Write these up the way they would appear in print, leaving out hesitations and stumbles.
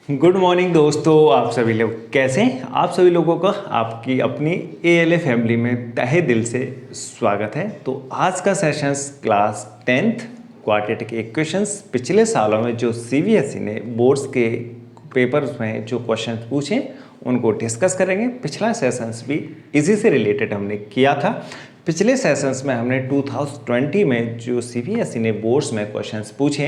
Good morning दोस्तों, आप सभी लोग कैसे हैं। आप सभी लोगों का आपकी अपनी एएलए फैमिली में तहे दिल से स्वागत है। तो आज का sessions class 10th quadratic equations पिछले सालों में जो सीबीएसई ने बोर्ड्स के पेपर्स में जो क्वेश्चन पूछे उनको डिस्कस करेंगे। पिछला सेशंस भी इसी से रिलेटेड हमने किया था। पिछले सेशंस में हमने 2020 में जो सीबीएसई ने बोर्ड्स में क्वेश्चंस पूछे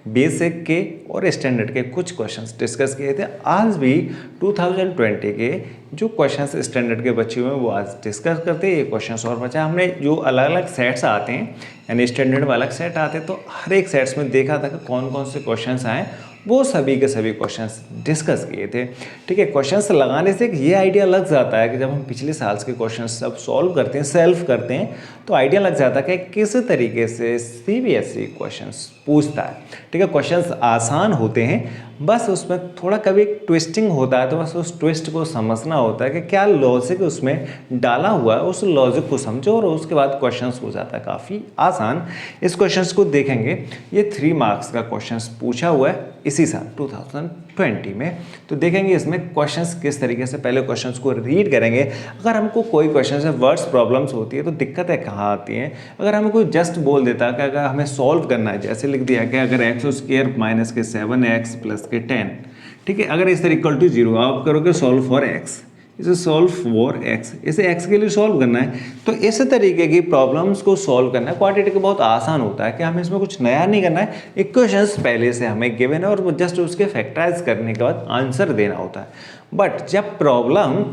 बेसिक के और स्टैंडर्ड के कुछ क्वेश्चंस डिस्कस किए थे। आज भी 2020 के जो क्वेश्चंस स्टैंडर्ड के बचे हुए हैं वो आज डिस्कस करते हैं। ये क्वेश्चंस और बचा हमने जो अलग अलग सेट्स आते हैं यानी स्टैंडर्ड में अलग सेट आते हैं, तो हर एक सेट्स में देखा था कि कौन कौन से क्वेश्चंस आए, वो सभी के सभी क्वेश्चंस डिस्कस किए थे। ठीक है, क्वेश्चंस लगाने से ये आइडिया लग जाता है कि जब हम पिछले साल के क्वेश्चंस सब सॉल्व करते हैं, सेल्फ करते हैं, तो आइडिया लग जाता है कि किस तरीके से सीबीएसई क्वेश्चंस पूछता है। ठीक है, क्वेश्चंस आसान होते हैं, बस उसमें थोड़ा कभी ट्विस्टिंग होता है, तो बस उस ट्विस्ट को समझना होता है कि क्या लॉजिक उसमें डाला हुआ है, उस लॉजिक को समझो और उसके बाद क्वेश्चंस हो जाता है काफ़ी आसान। इस क्वेश्चंस को देखेंगे, ये 3 मार्क्स का क्वेश्चंस पूछा हुआ है इसी साल 2020 में। तो देखेंगे इसमें क्वेश्चंस किस तरीके से, पहले क्वेश्चंस को रीड करेंगे। अगर हमको कोई क्वेश्चन से वर्ड्स प्रॉब्लम्स होती है तो दिक्कतें कहाँ आती हैं। अगर हमें कोई जस्ट बोल देता है कि अगर हमें सॉल्व करना है, जैसे लिख दिया कि अगर x² माइनस के 7x प्लस के 10, ठीक है, अगर इस तरह इक्वल टू 0 आप करोगे सॉल्व फॉर x, इसे सॉल्व फॉर x, इसे x के लिए सॉल्व करना है, तो इस तरीके की प्रॉब्लम्स को सॉल्व करना है क्वाड्रेटिक बहुत आसान होता है कि हमें इसमें कुछ नया नहीं करना है। इक्वेशंस पहले से हमें गिवन है और जस्ट उसके फैक्टराइज करने के बाद आंसर देना होता है। बट जब प्रॉब्लम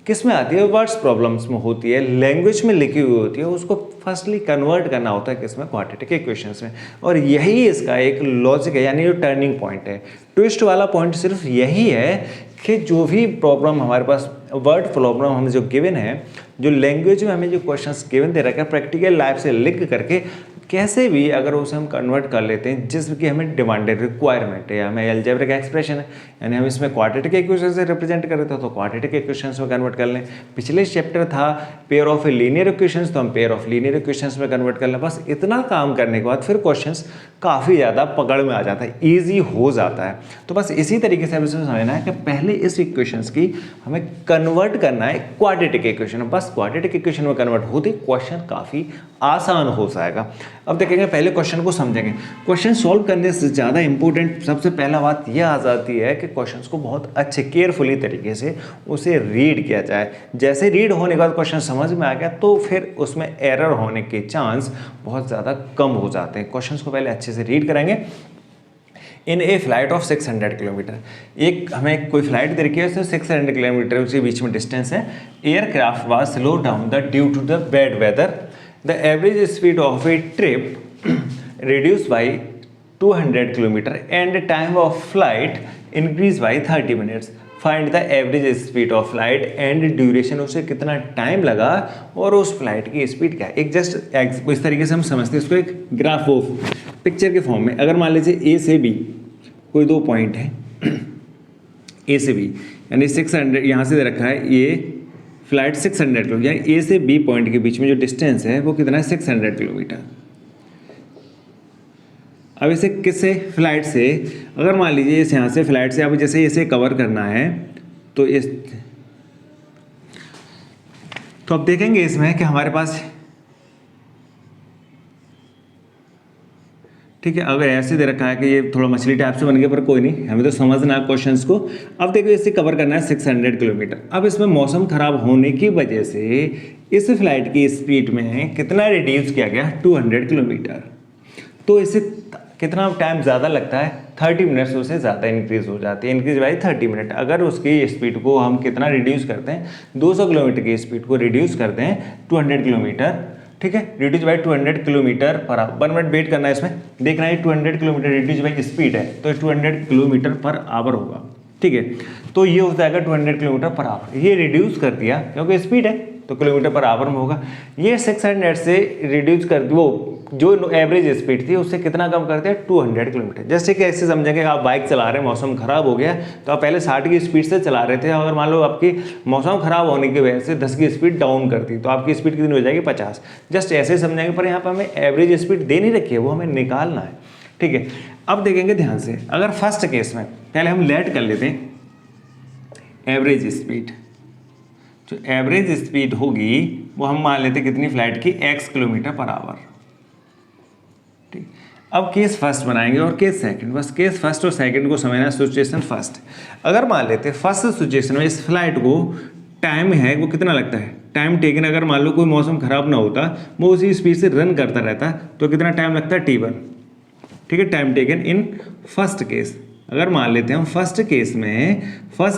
किस में आती है, वर्ड्स प्रॉब्लम्स में होती है, लैंग्वेज में लिखी हुई होती है, उसको फर्स्टली कन्वर्ट करना होता है किस में, क्वाड्रेटिक इक्वेशंस में। और यही इसका एक लॉजिक है, यानी जो टर्निंग पॉइंट है। ट्विस्ट वाला पॉइंट सिर्फ यही है कि जो भी प्रॉब्लम हमारे पास वर्ड प्रॉब्लम हमें जो गिवन है, जो लैंग्वेज में हमें जो क्वेश्चंस गिवन दे रखा है, प्रैक्टिकल लाइफ से लिंक करके कैसे भी अगर उसे हम कन्वर्ट कर लेते हैं जिसकी हमें डिमांडेड रिक्वायरमेंट है, हमें अलजेब्रिक एक्सप्रेशन है, यानी हम इसमें क्वाड्रेटिक इक्वेशन से रिप्रेजेंट कर रहे थे तो क्वाड्रेटिक इक्वेशंस में कन्वर्ट कर लें। पिछले चैप्टर था पेयर ऑफ लीनियर इक्वेशंस, तो हम पेयर ऑफ लीनियर इक्वेशंस में कन्वर्ट कर लें। बस इतना काम करने के बाद फिर क्वेश्चंस काफ़ी ज़्यादा पकड़ में आ जाता है, ईजी हो जाता है। तो बस इसी तरीके से हमें समझना है कि पहले इस इक्वेशंस की हमें कन्वर्ट करना है क्वाड्रेटिक इक्वेशन में। बस क्वाड्रेटिक इक्वेशन में कन्वर्ट होते क्वेश्चन काफ़ी आसान हो जाएगा। अब देखेंगे, पहले क्वेश्चन को समझेंगे। क्वेश्चन सॉल्व करने से ज़्यादा इंपॉर्टेंट सबसे पहला बात यह आ जाती है कि क्वेश्चंस को बहुत अच्छे केयरफुली तरीके से उसे रीड किया जाए। जैसे रीड होने के बाद क्वेश्चन समझ में आ गया तो फिर उसमें एरर होने के चांस बहुत ज़्यादा कम हो जाते हैं। क्वेश्चंस को पहले अच्छे से रीड करेंगे। इन ए फ्लाइट ऑफ 600 किलोमीटर, एक हमें कोई फ्लाइट दे रखी है, उसमें 600 किलोमीटर के बीच में डिस्टेंस है। Aircraft was slow down the due to the bad weather, the average speed of a trip reduced by 200 km and time of flight increased by 30 minutes. Find the average speed of flight and duration, उसे कितना time लगा और उस flight की speed क्या है। एक just इस तरीके से हम समझते हैं इसको, एक ग्राफ ऑफ पिक्चर के फॉर्म में। अगर मान लीजिए ए से बी कोई 2 पॉइंट है, ए से बी यानी 600 यहाँ से दे रखा है, ये फ्लाइट 600 किलोमीटर, यानी ए से बी पॉइंट के बीच में जो डिस्टेंस है वो कितना है, 600 किलोमीटर। अब इसे किससे, फ्लाइट से, अगर मान लीजिए इस यहाँ से फ्लाइट से अब जैसे इसे कवर करना है तो इस, तो अब देखेंगे इसमें कि हमारे पास, ठीक है, अगर ऐसे दे रखा है कि ये थोड़ा मछली टाइप से बन गया, पर कोई नहीं, हमें तो समझना है क्वेश्चंस को। अब देखो इसे कवर करना है 600 किलोमीटर। अब इसमें मौसम खराब होने की वजह से इस फ्लाइट की स्पीड में कितना रिड्यूस किया गया, 200 किलोमीटर। तो इसे कितना टाइम ज़्यादा लगता है, 30 मिनट्स उससे ज़्यादा इंक्रीज़ हो जाती है, इंक्रीज बाई 30 मिनट। अगर उसकी स्पीड को हम कितना रिड्यूस करते हैं, 200 किलोमीटर की स्पीड को रिड्यूस करते हैं 200 किलोमीटर, ठीक है, reduce by 200 kilometre per hour. 1 minute wait करना है, इसमें देखना है 200 किलोमीटर रिड्यूस बाई स्पीड है तो 200 किलोमीटर पर आवर होगा, ठीक है। तो ये हो जाएगा 200 किलोमीटर पर आवर। ये रिड्यूस कर दिया क्योंकि स्पीड है तो किलोमीटर पर आवर में होगा। ये 600 से रिड्यूस कर, वो जो एवरेज स्पीड थी उससे कितना कम करते हैं, 200 किलोमीटर। जैसे कि ऐसे समझेंगे, आप बाइक चला रहे हैं, मौसम खराब हो गया तो आप पहले 60 की स्पीड से चला रहे थे, अगर मान लो आपकी मौसम खराब होने की वजह से 10 की स्पीड डाउन कर दी तो आपकी स्पीड कितनी हो जाएगी, 50। जस्ट ऐसे समझेंगे, पर यहाँ पर हमें एवरेज स्पीड दे नहीं रखी है, वो हमें निकालना है, ठीक है। अब देखेंगे ध्यान से, अगर फर्स्ट केस में पहले हम लेट कर लेते हैं एवरेज स्पीड। जो एवरेज स्पीड होगी वो हम मान लेते कितनी फ्लाइट की, x किलोमीटर पर आवर। ठीक, अब केस फर्स्ट बनाएंगे और केस सेकंड। बस केस फर्स्ट और सेकंड को समझना, सिचुएशन फर्स्ट। अगर मान लेते फर्स्ट सिचुएशन में इस फ्लाइट को टाइम है वो कितना लगता है, टाइम टेकन, अगर मान लो कोई मौसम खराब ना होता, वो उसी स्पीड से रन करता रहता, तो कितना टाइम लगता है, t1। ठीक है, time taken in first case. अगर मान लेते हैं हम फर्स्ट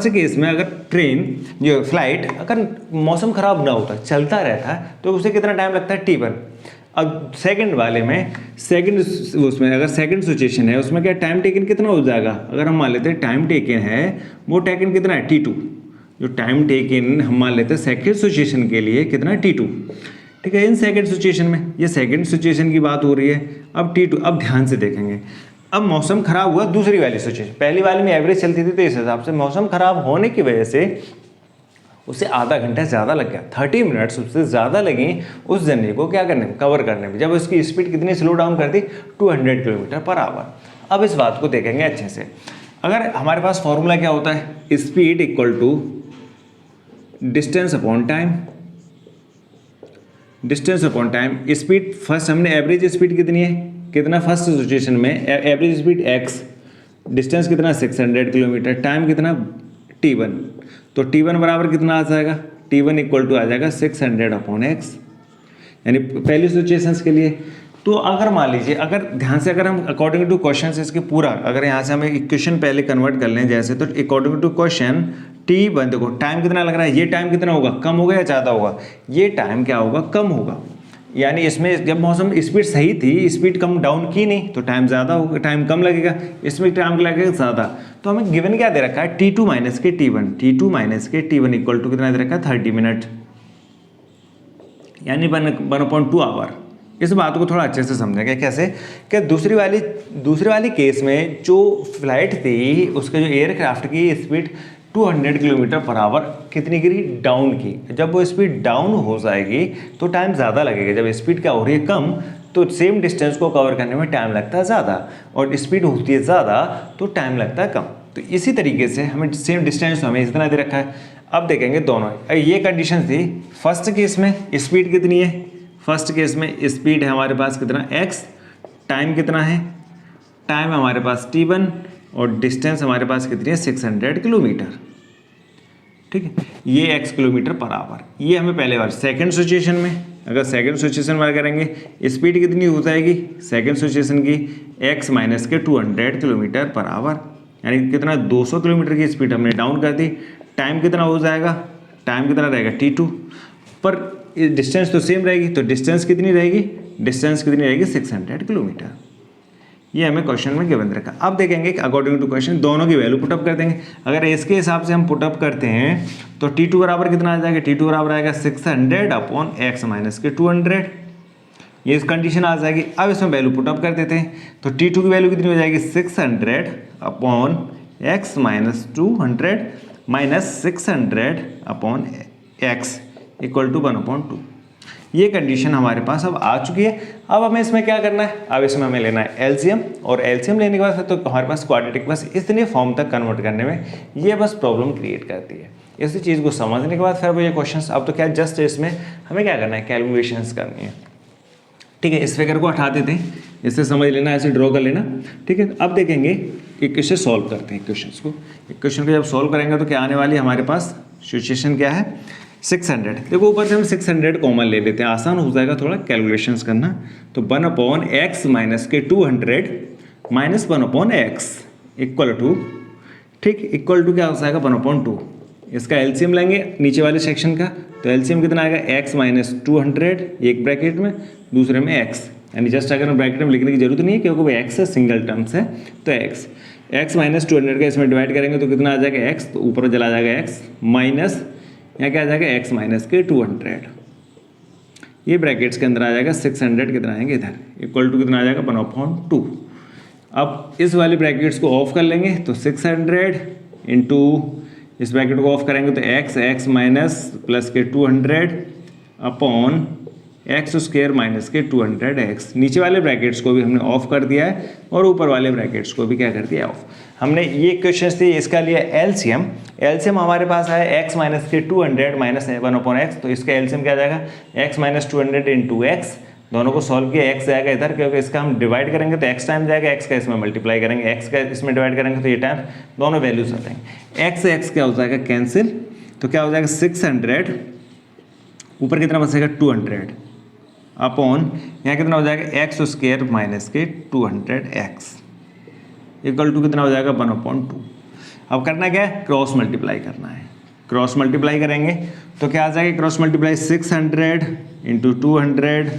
केस में अगर ट्रेन जो फ्लाइट अगर मौसम खराब ना होता, चलता रहता, तो उसे कितना टाइम लगता है, t1। अब सेकंड वाले में, सेकंड उसमें अगर सेकंड सिचुएशन है उसमें क्या टाइम टेकन कितना हो जाएगा, अगर हम मान लेते हैं टाइम टेकन है वो टेकन कितना है, t2। जो टाइम टेकन हम मान लेते हैं सेकंड सिचुएशन के लिए कितना है, t2। ठीक है, इन सेकंड सिचुएशन में, ये सेकंड सिचुएशन की बात हो रही है। अब t2, अब ध्यान से देखेंगे, अब मौसम खराब हुआ दूसरी वाली सिचुएशन, पहली वाली में एवरेज चलती थी तो इस हिसाब से मौसम खराब होने की वजह से उसे आधा घंटा ज़्यादा लग गया, 30 मिनट्स उससे ज़्यादा लगी उस जर्नी को क्या करने में, कवर करने में, जब उसकी स्पीड कितनी स्लो डाउन कर दी, 200 किलोमीटर पर आवर। अब इस बात को देखेंगे अच्छे से। अगर हमारे पास फॉर्मूला क्या होता है, speed equal to distance upon time. Distance upon time, speed first हमने एवरेज स्पीड कितनी है, कितना फर्स्ट सिचुएशन में एवरेज स्पीड x, डिस्टेंस कितना 600 किलोमीटर, टाइम कितना t1, तो t1 बराबर कितना आ जाएगा, t1 इक्वल टू आ जाएगा 600 अपॉन x, यानी पहली सिचुएशंस के लिए। तो अगर मान लीजिए, अगर ध्यान से, अगर हम अकॉर्डिंग टू क्वेश्चन इसके पूरा, अगर यहाँ से हमें इक्वेशन पहले कन्वर्ट कर लें जैसे, तो अकॉर्डिंग टू क्वेश्चन t1, देखो टाइम कितना लग रहा है, ये टाइम कितना होगा, कम होगा या ज़्यादा होगा, ये टाइम क्या होगा, कम होगा। यानी इसमें जब मौसम स्पीड सही थी, स्पीड कम डाउन की नहीं, तो टाइम ज़्यादा होगा, टाइम कम लगेगा, इसमें टाइम लगेगा ज़्यादा। तो हमें गिवन क्या दे रखा है, t2 माइनस के t1 इक्वल टू कितना दे रखा है, 30 मिनट, यानी 1/2 आवर। इस बात को थोड़ा अच्छे से समझेंगे, कैसे कि दूसरी वाली केस में जो फ्लाइट थी उसके जो एयरक्राफ्ट की स्पीड 200 किलोमीटर पर आवर कितनी गिरी, डाउन की। जब वो स्पीड डाउन हो जाएगी तो टाइम ज़्यादा लगेगा, जब स्पीड क्या हो रही है, कम, तो सेम डिस्टेंस को कवर करने में टाइम लगता है ज़्यादा, और स्पीड होती है ज़्यादा तो टाइम लगता है कम। तो इसी तरीके से हमें सेम डिस्टेंस हमें इतना दे रखा है। अब देखेंगे दोनों, ये कंडीशन थी फर्स्ट केस में, स्पीड कितनी है, फर्स्ट केस में स्पीड है हमारे पास कितना x, टाइम कितना है, टाइम हमारे पास t1, और डिस्टेंस हमारे पास कितनी है, 600 किलोमीटर। ठीक है, ये x किलोमीटर पर आवर। ये हमें पहले बार सेकंड सिचुएशन में, अगर सेकंड सिचुएशन में करेंगे, स्पीड कितनी हो जाएगी सेकंड सिचुएशन की, x माइनस के 200 किलोमीटर पर आवर, यानी कितना 200 किलोमीटर की स्पीड हमने डाउन कर दी। टाइम कितना हो जाएगा, टाइम कितना रहेगा t2, पर डिस्टेंस तो सेम रहेगी, तो डिस्टेंस कितनी रहेगी, 600 किलोमीटर। ये हमें क्वेश्चन में गिवन रखा। अब देखेंगे कि अकॉर्डिंग टू क्वेश्चन दोनों की वैल्यू पुटअप कर देंगे। अगर इसके हिसाब से हम पुटअप करते हैं तो t2 बराबर कितना आ जाएगा, t2 बराबर आएगा 600 अपॉन x माइनस के 200, ये इस कंडीशन आ जाएगी। अब इसमें वैल्यू पुटअप कर देते हैं, तो t2 की वैल्यू कितनी हो जाएगी, 600 upon x minus 200 minus 600 upon x equal to 1/2। ये कंडीशन हमारे पास अब आ चुकी है। अब हमें इसमें क्या करना है, अब इसमें हमें लेना है एलसीएम, और एलसीएम लेने के बाद तो हमारे पास क्वाड्रेटिक बस इतने फॉर्म तक कन्वर्ट करने में ये बस प्रॉब्लम क्रिएट करती है। इसी चीज़ को समझने के बाद फिर वो ये क्वेश्चंस, अब तो क्या जस्ट इसमें हमें क्या करना है, कैलकुलेशंस करनी है। ठीक है, इस फिगर को हटा देते हैं, इससे समझ लेना, ऐसे ड्रॉ कर लेना। ठीक है, अब देखेंगे इक्वेशन सॉल्व करते हैं। इक्वेशन को जब सॉल्व करेंगे तो क्या आने वाली है हमारे पास, सिचुएशन क्या है, 600। देखो ऊपर से हम 600 कॉमन ले लेते हैं, आसान हो जाएगा थोड़ा कैलकुलेशंस करना। तो 1/x माइनस के 200 माइनस 1/x इक्वल टू, ठीक, इक्वल टू क्या हो जाएगा 1/2। इसका एलसीएम लेंगे नीचे वाले सेक्शन का, तो एलसीएम कितना आएगा, x माइनस 200 एक ब्रैकेट में, दूसरे में x, यानी जस्ट अगर ब्रैकेट में लिखने की जरूरत नहीं है क्योंकि वो x है, सिंगल टर्म्स है, तो x माइनस 200 का इसमें डिवाइड करेंगे तो कितना आ जाएगा x, तो ऊपर चला जाएगा x माइनस, यहाँ क्या आ जाएगा x माइनस के 200, ये ब्रैकेट्स के अंदर आ जाएगा 600 कितना आएंगे इधर, इक्वल टू कितना आ जाएगा 1/2। अब इस वाले ब्रैकेट्स को ऑफ कर लेंगे, तो 600 इंटू इस ब्रैकेट को ऑफ करेंगे तो x माइनस प्लस के 200 अपॉन एक्स स्क्वायर माइनस के 200x। नीचे वाले ब्रैकेट्स को भी हमने ऑफ कर दिया है और ऊपर वाले ब्रैकेट्स को भी क्या कर दिया ऑफ। हमने ये क्वेश्चन थी, इसका लिया एलसीएम। एलसीएम हमारे पास आया x माइनस के 200 माइनस 1/x, तो इसका एलसीएम क्या आ जाएगा x माइनस 200 इंटू एक्स। दोनों को सॉल्व किया, x जाएगा इधर क्योंकि इसका हम डिवाइड करेंगे तो x टाइम जाएगा, x का इसमें मल्टीप्लाई करेंगे, x का इसमें डिवाइड करेंगे तो ये टाइम, दोनों वैल्यूज आ जाएंगे। x से x क्या हो जाएगा कैंसिल, तो क्या हो जाएगा 600, ऊपर कितना बचेगा 200 अपॉन यहाँ कितना हो जाएगा एक्स स्क्वायर माइनस के 200x इक्वल टू कितना हो जाएगा 1/2। अब करना क्या है, क्रॉस मल्टीप्लाई करना है। क्रॉस मल्टीप्लाई करेंगे तो क्या आ जाएगा, cross multiply 600 into 200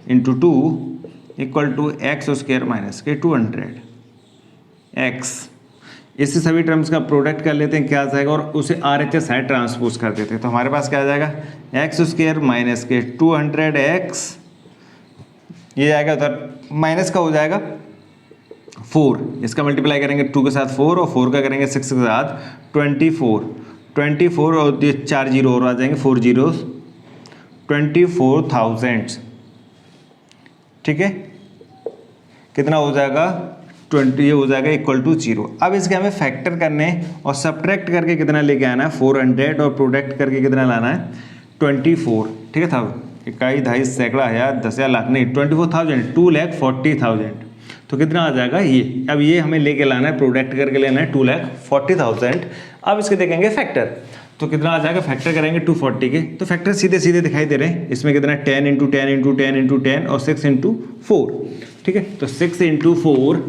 into 2 equal to x square minus के 200x। इससे सभी टर्म्स का प्रोडक्ट कर लेते हैं, क्या आ जाएगा, और उसे RHS साइड ट्रांसपोज कर देते हैं, तो हमारे पास क्या आ जाएगा एक्स स्क्वायर माइनस के 200x, ये आएगा उधर माइनस का हो जाएगा 4, इसका मल्टीप्लाई करेंगे 2 के साथ 4 और 4 का करेंगे 6 के साथ 24 और ये 4 जीरो और आ जाएंगे, 4 जीरो 24,000। ठीक है, कितना हो जाएगा 20, ये हो जाएगा इक्वल टू 0। अब इसके हमें फैक्टर करने और सब्ट्रैक्ट करके कितना लेके आना है 400 और प्रोडक्ट करके कितना लाना है 24। ठीक है, था इकाई दहाई सैकड़ा हज़ार 10,000 लाख नहीं 24,000, 2,40,000। तो कितना आ जाएगा ये, अब ये हमें लेके लाना है, प्रोडक्ट करके लेना है 2,40,000। अब इसके देखेंगे फैक्टर, तो कितना आ जाएगा, फैक्टर करेंगे 240 के, तो फैक्टर सीधे सीधे दिखाई दे रहे हैं। इसमें कितना 10 इंटू 10 इंटू 10 इंटू 10 और 6 इंटू 4। ठीक है, तो 6 इंटू 4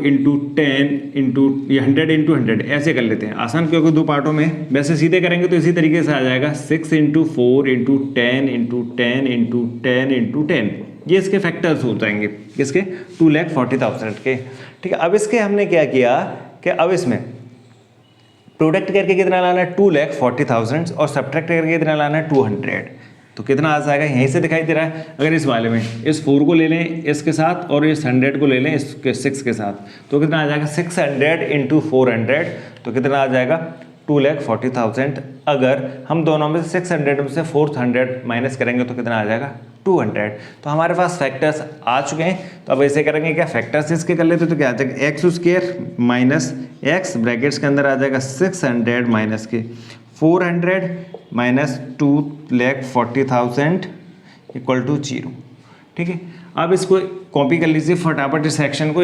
इंटू 10 इंटू 100 इंटू 100 ऐसे कर लेते हैं आसान, क्योंकि दो पार्टों में। वैसे सीधे करेंगे तो इसी तरीके से आ जाएगा 6 into 4 into 10 into 10 into 10 into 10, ये इसके फैक्टर्स हो जाएंगे, किसके 2,40,000 के। ठीक है, अब इसके हमने क्या किया कि अब इसमें प्रोडक्ट करके कितना लाना है 2,40,000 और सब्ट्रैक्ट करके कितना लाना है 200, तो कितना आ जाएगा यहीं से दिखाई दे रहा है। अगर इस वाले में इस 4 को ले लें इसके साथ और इस 100 को ले लें इसके 6 के साथ, तो कितना आ जाएगा 600 इंटू 400, तो कितना आ जाएगा 2,40,000। अगर हम दोनों में से 600 में से 400 माइनस करेंगे तो कितना आ जाएगा 200। तो हमारे पास फैक्टर्स आ चुके हैं, तो अब ऐसे करेंगे क्या, फैक्टर्स इसके कर लेते तो क्या आ जाएगा x square minus x brackets के अंदर आ जाएगा 600 माइनस के 400 माइनस 2,40,000 इक्वल टू 0। ठीक है, अब इसको कॉपी कर लीजिए फटाफट इस सेक्शन को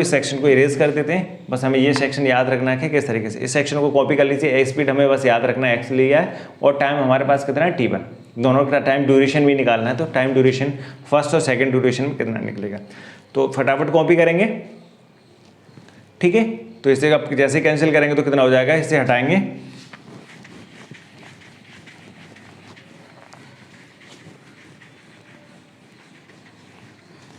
इरेज कर देते हैं। बस हमें ये सेक्शन याद रखना है कि किस तरीके से इस सेक्शन को कॉपी कर लीजिए। स्पीड हमें बस याद रखना है, एक्स लिया है और टाइम हमारे पास कितना है t1। दोनों का टाइम ड्यूरेशन भी निकालना है, तो टाइम ड्यूरेशन फर्स्ट और सेकंड ड्यूरेशन में कितना निकलेगा, तो फटाफट कॉपी करेंगे। ठीक है, तो इसे अब जैसे कैंसिल करेंगे तो कितना हो जाएगा, इसे हटाएंगे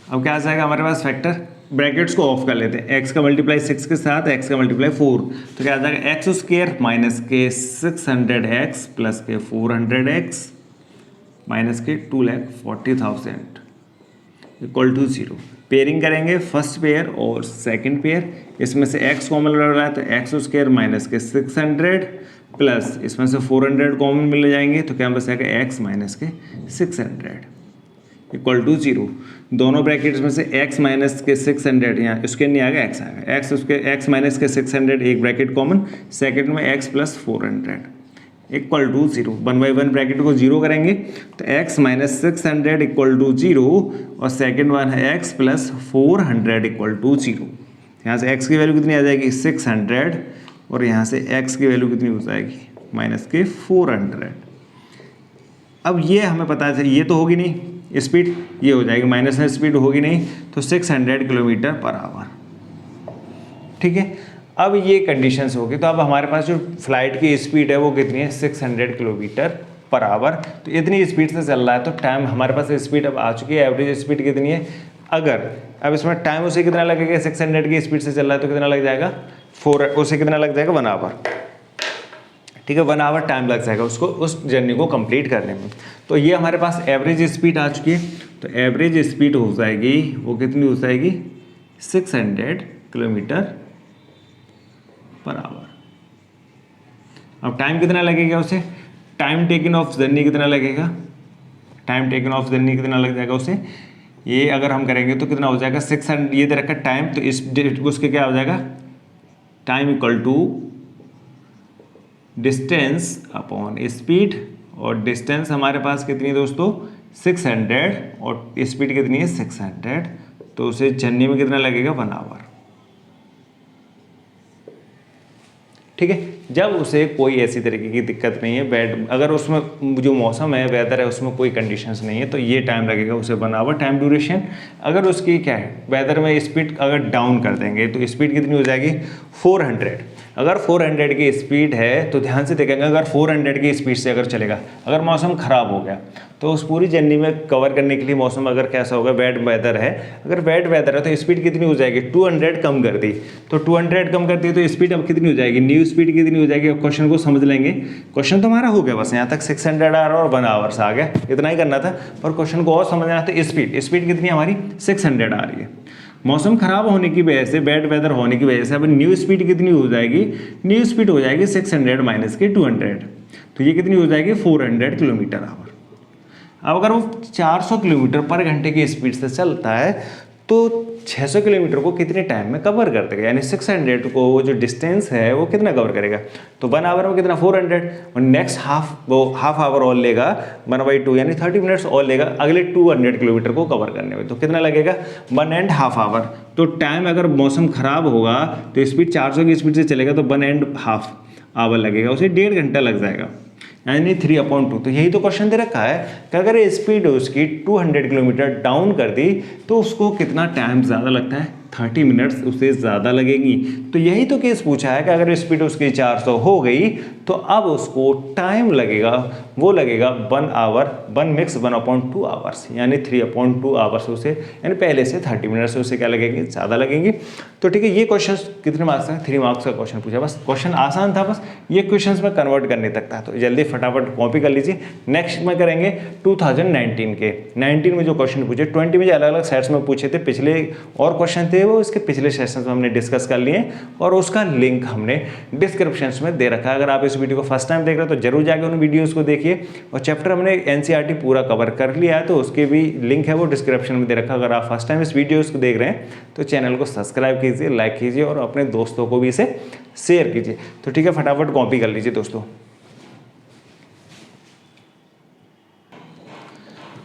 अब क्या आ जाएगा हमारे पास फैक्टर, ब्रैकेट्स को ऑफ कर लेते हैं। x का मल्टीप्लाई 6 के साथ x का मल्टीप्लाई 4, तो क्या आ जाएगा एक्स स्क्वायर माइनस के 600x प्लस के 400x माइनस के 2,40,000 इक्वल टू 0। पेयरिंग करेंगे फर्स्ट पेयर और सेकंड पेयर, इसमें से x कॉमन लग रहा है तो एक्स स्क्वायर माइनस के 600 प्लस इसमें से 400 कॉमन मिल जाएंगे, तो क्या बचेगा x माइनस के 600 इक्वल टू 0। दोनों ब्रैकेट्स में से x माइनस के 600 यहाँ इसके नहीं आएगा, x आएगा, x उसके x माइनस के 600 एक ब्रैकेट कॉमन, सेकंड में x plus 400 equal to 0। 1 by 1 bracket को 0 करेंगे तो x माइनस 600 इक्वल टू 0 और सेकंड वन है x प्लस 400 इक्वल टू 0। यहाँ से x की वैल्यू कितनी आ जाएगी 600 और यहाँ से x की वैल्यू कितनी हो जाएगी माइनस के 400। अब ये हमें पता है ये तो होगी नहीं स्पीड, ये हो जाएगी माइनस में स्पीड होगी नहीं, तो 600 किलोमीटर पर आवर। ठीक है, अब ये कंडीशंस होगी, तो अब हमारे पास जो फ्लाइट की स्पीड है वो कितनी है 600 किलोमीटर पर आवर। तो इतनी स्पीड से चल रहा है, तो टाइम हमारे पास स्पीड अब आ चुकी है, एवरेज स्पीड कितनी है। अगर अब इसमें टाइम उसे कितना लगेगा 600 की स्पीड से चल रहा है तो कितना लग जाएगा 4, उसे कितना लग जाएगा 1 आवर। ठीक है, 1 आवर टाइम लग जाएगा उसको उस जर्नी को कंप्लीट करने में। तो ये हमारे पास एवरेज स्पीड आ चुकी है, तो एवरेज स्पीड हो जाएगी वो कितनी हो जाएगी 600 किलोमीटर पर आवर। अब टाइम कितना लगेगा उसे, टाइम टेकन ऑफ जर्नी कितना लगेगा, टाइम टेकन ऑफ जर्नी कितना लग जाएगा उसे, ये अगर हम करेंगे तो कितना हो जाएगा 600, ये दे रखा टाइम, तो इस उसके क्या हो जाएगा, time equal to distance upon speed, और डिस्टेंस हमारे पास कितनी है दोस्तों 600, और स्पीड कितनी है 600, तो उसे जर्नी में कितना लगेगा 1 आवर। ठीक है, जब उसे कोई ऐसी तरीके की दिक्कत नहीं है, बैड अगर उसमें जो मौसम है वेदर है उसमें कोई कंडीशंस नहीं है तो ये टाइम लगेगा उसे 1 आवर टाइम ड्यूरेशन। अगर उसकी क्या है वेदर में स्पीड अगर डाउन कर देंगे तो स्पीड कितनी हो जाएगी 400। अगर 400 की स्पीड है तो ध्यान से देखेंगे, अगर 400 की स्पीड से अगर चलेगा, अगर मौसम ख़राब हो गया तो उस पूरी जर्नी में कवर करने के लिए मौसम अगर कैसा होगा, बैड वेदर है, अगर बैड वेदर है तो स्पीड कितनी हो जाएगी 200 कम कर दी, तो 200 कम कर दी तो स्पीड अब कितनी हो जाएगी, न्यू स्पीड कितनी हो जाएगी। अब क्वेश्चन को समझ लेंगे, क्वेश्चन तो हमारा हो गया बस यहाँ तक 600 आ रहा और 1 आवर्स आ गया, इतना ही करना था। और क्वेश्चन को और समझना है तो स्पीड कितनी हमारी 600 आ रही है, मौसम खराब होने की वजह से, बैड वेदर होने की वजह से अब न्यू स्पीड कितनी हो जाएगी, न्यू स्पीड हो जाएगी 600 माइनस के 200, तो ये कितनी हो जाएगी 400 किलोमीटर आवर। अब अगर वो 400 किलोमीटर पर घंटे की स्पीड से चलता है तो 600 किलोमीटर को कितने टाइम में कवर कर देगा, यानी 600 को वो जो डिस्टेंस है वो कितना कवर करेगा, तो 1 आवर में कितना 400, और नेक्स्ट हाफ आवर और लेगा 1/2 यानी 30 मिनट्स और लेगा अगले 200 किलोमीटर को कवर करने में, तो कितना लगेगा 1.5 आवर। तो टाइम अगर मौसम खराब होगा तो स्पीड 400 की स्पीड से चलेगा तो 1.5 आवर लगेगा, उसे 1.5 घंटा लग जाएगा, यानी 3/2। तो यही तो क्वेश्चन दे रखा है कि अगर स्पीड उसकी 200 किलोमीटर डाउन कर दी तो उसको कितना टाइम ज़्यादा लगता है, 30 मिनट्स उससे ज़्यादा लगेगी। तो यही तो केस पूछा है कि अगर स्पीड उसकी 400 हो गई तो अब उसको टाइम लगेगा, वो लगेगा 1 आवर, 1/2 आवर्स, यानी 3/2 आवर्स उसे, यानी पहले से 30 मिनट्स उसे क्या लगेंगे, ज़्यादा लगेंगे। तो ठीक है, ये क्वेश्चन कितने मार्क्स का, 3 मार्क्स का क्वेश्चन पूछा, बस क्वेश्चन आसान था, बस ये क्वेश्चन में कन्वर्ट करने तक था, तो जल्दी फटाफट कॉपी कर लीजिए। नेक्स्ट में करेंगे 2019 के, 19 में जो क्वेश्चन पूछे 20 में जो अलग अलग सेट्स में पूछे थे, पिछले और क्वेश्चन थे वो इसके पिछले सेशंस में हमने डिस्कस कर लिए और उसका लिंक हमने डिस्क्रिप्शन में दे रखा है। अगर आप इस वीडियो को फर्स्ट टाइम देख रहे हो तो जरूर जाके उन वीडियोस को देखिए, और चैप्टर हमने एनसीईआरटी पूरा कवर कर लिया है तो उसके भी लिंक है वो डिस्क्रिप्शन में दे रखा है। अगर आप फर्स्ट टाइम इस वीडियोस को देख रहे हैं तो चैनल को सब्सक्राइब कीजिए, लाइक कीजिए और अपने दोस्तों को भी इसे शेयर कीजिए। तो ठीक है, फटाफट कॉपी कर लीजिए दोस्तों।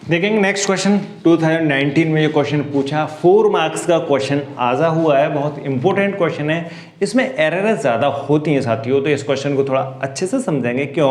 देखेंगे नेक्स्ट क्वेश्चन, 2019 में ये क्वेश्चन पूछा, 4 मार्क्स का क्वेश्चन आजा हुआ है, बहुत इंपॉर्टेंट क्वेश्चन है। इसमें एरर ज़्यादा होती हैं साथियों, तो इस क्वेश्चन को थोड़ा अच्छे से समझेंगे, क्यों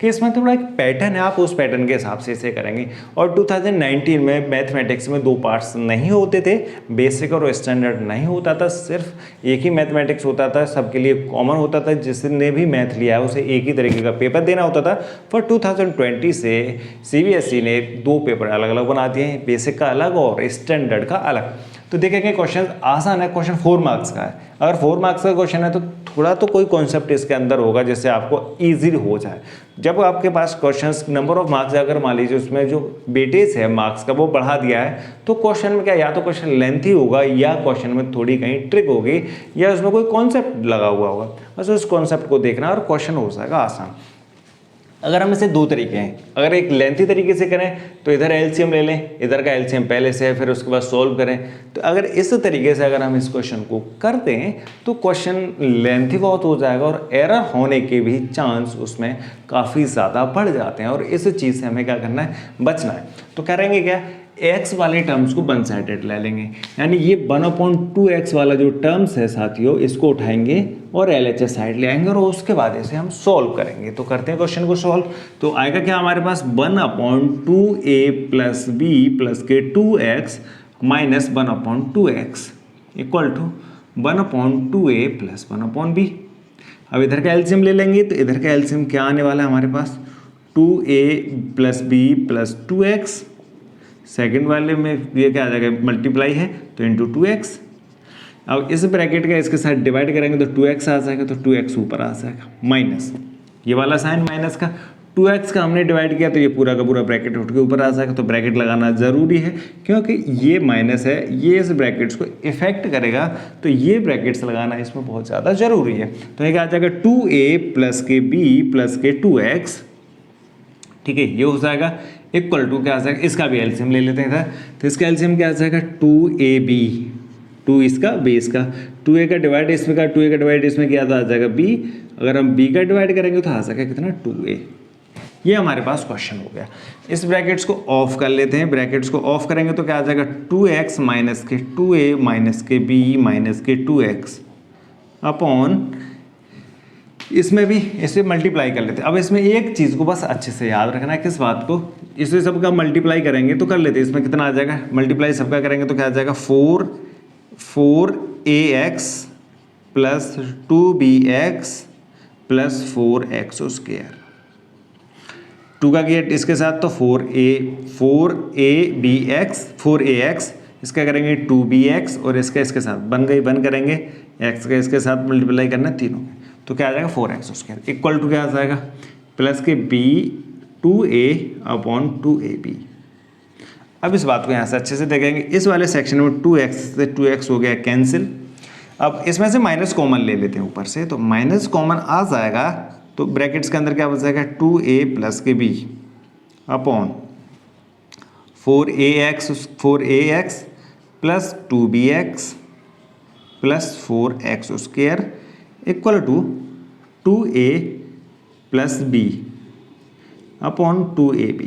कि इसमें थोड़ा एक पैटर्न है, आप उस पैटर्न के हिसाब से इसे करेंगे। और 2019 में मैथमेटिक्स में 2 पार्ट्स नहीं होते थे, बेसिक और स्टैंडर्ड नहीं होता था, सिर्फ एक ही मैथमेटिक्स होता था, सबके लिए कॉमन होता था, जिसने भी मैथ लिया है उसे एक ही तरीके का पेपर देना होता था। पर 2020 से सीबीएसई ने 2 पेपर अलग अलग बना दिए हैं, बेसिक का अलग और स्टैंडर्ड का अलग। तो देखेंगे क्वेश्चन आसान है, क्वेश्चन 4 मार्क्स का है। अगर 4 मार्क्स का क्वेश्चन है तो थोड़ा तो कोई कॉन्सेप्ट इसके अंदर होगा जिससे आपको ईजी हो जाए। जब आपके पास क्वेश्चंस नंबर ऑफ मार्क्स अगर मान लीजिए उसमें जो वेटेज है मार्क्स का वो बढ़ा दिया है तो क्वेश्चन में क्या, या तो क्वेश्चन लेंथी होगा या क्वेश्चन में थोड़ी कहीं ट्रिक होगी या उसमें कोई कॉन्सेप्ट लगा हुआ होगा, बस उस कॉन्सेप्ट को देखना और क्वेश्चन हो जाएगा आसान। अगर हम इसे 2 तरीके हैं, अगर एक लेंथी तरीके से करें तो इधर एलसीएम ले लें, इधर का एलसीएम पहले से है, फिर उसके बाद सॉल्व करें। तो अगर इस तरीके से अगर हम इस क्वेश्चन को करते हैं तो क्वेश्चन लेंथी बहुत हो जाएगा और एरर होने के भी चांस उसमें काफ़ी ज़्यादा बढ़ जाते हैं, और इस चीज़ से हमें क्या करना है, बचना है। तो करेंगे क्या, x वाले टर्म्स को वन साइडेड ले लेंगे, यानी ये 1/2x वाला जो टर्म्स है साथियों इसको उठाएंगे और LHS साइड ले आएंगे और उसके बाद इसे हम सॉल्व करेंगे। तो करते हैं क्वेश्चन को सॉल्व। तो आएगा क्या हमारे पास 1/2a प्लस b प्लस के 2x minus 1/2x equal to 1/2a plus 1/b। अब इधर का एलसीएम ले लेंगे तो इधर का एलसीएम क्या आने वाला है हमारे पास, 2a plus b plus 2x, second वाले में ये क्या आ जाएगा, मल्टीप्लाई है तो इंटू 2x। अब इस ब्रैकेट का इसके साथ डिवाइड करेंगे तो 2x आ जाएगा, तो 2x ऊपर आ जाएगा, माइनस ये वाला साइन माइनस का, 2x का हमने डिवाइड किया तो ये पूरा का पूरा ब्रैकेट उठ के ऊपर आ जाएगा। तो ब्रैकेट लगाना ज़रूरी है क्योंकि ये माइनस है, ये इस ब्रैकेट्स को इफेक्ट करेगा, तो ये ब्रैकेट्स लगाना इसमें बहुत ज़्यादा ज़रूरी है। तो ये क्या आ जाएगा, 2a प्लस के b प्लस के 2x ठीक है, ये हो जाएगा इक्वल टू क्या आ जाएगा, इसका भी एलसीएम ले लेते हैं इधर, तो इसका एलसीएम क्या आ जाएगा 2ab, 2 इसका b इसका, 2a का डिवाइड इसमें का 2a का डिवाइड इसमें किया तो आ जाएगा b, अगर हम b का डिवाइड करेंगे तो आ जाएगा कितना 2a। ये हमारे पास क्वेश्चन हो गया। इस ब्रैकेट्स को ऑफ कर लेते हैं, ब्रैकेट्स को ऑफ करेंगे तो क्या आ जाएगा 2x माइनस के 2a माइनस के b माइनस के 2x अपॉन, इसमें भी इसे मल्टीप्लाई कर लेते हैं। अब इसमें एक चीज़ को बस अच्छे से याद रखना है, किस बात को, इसे सबका मल्टीप्लाई करेंगे तो कर लेते हैं, इसमें कितना आ जाएगा, मल्टीप्लाई सबका करेंगे तो क्या आ जाएगा 4ax plus 2bx plus 4x square, 2 का किया इसके साथ तो 4abx इसका करेंगे 2bx और इसका इसके साथ बन गई, बन करेंगे x का इसके साथ मल्टीप्लाई करना तीनों में, तो क्या आ जाएगा 4x स्क्वायर इक्वल टू क्या आ जाएगा प्लस के b 2a अपॉन 2ab। अब इस बात को यहाँ से अच्छे से देखेंगे, इस वाले सेक्शन में 2x से 2x हो गया कैंसिल। अब इसमें से माइनस कॉमन ले लेते हैं ऊपर से, तो माइनस कॉमन आ जाएगा तो ब्रैकेट्स के अंदर क्या बच जाएगा 2a प्लस के b upon 4ax plus 2bx plus 4x square equal to 2a plus b upon 2ab।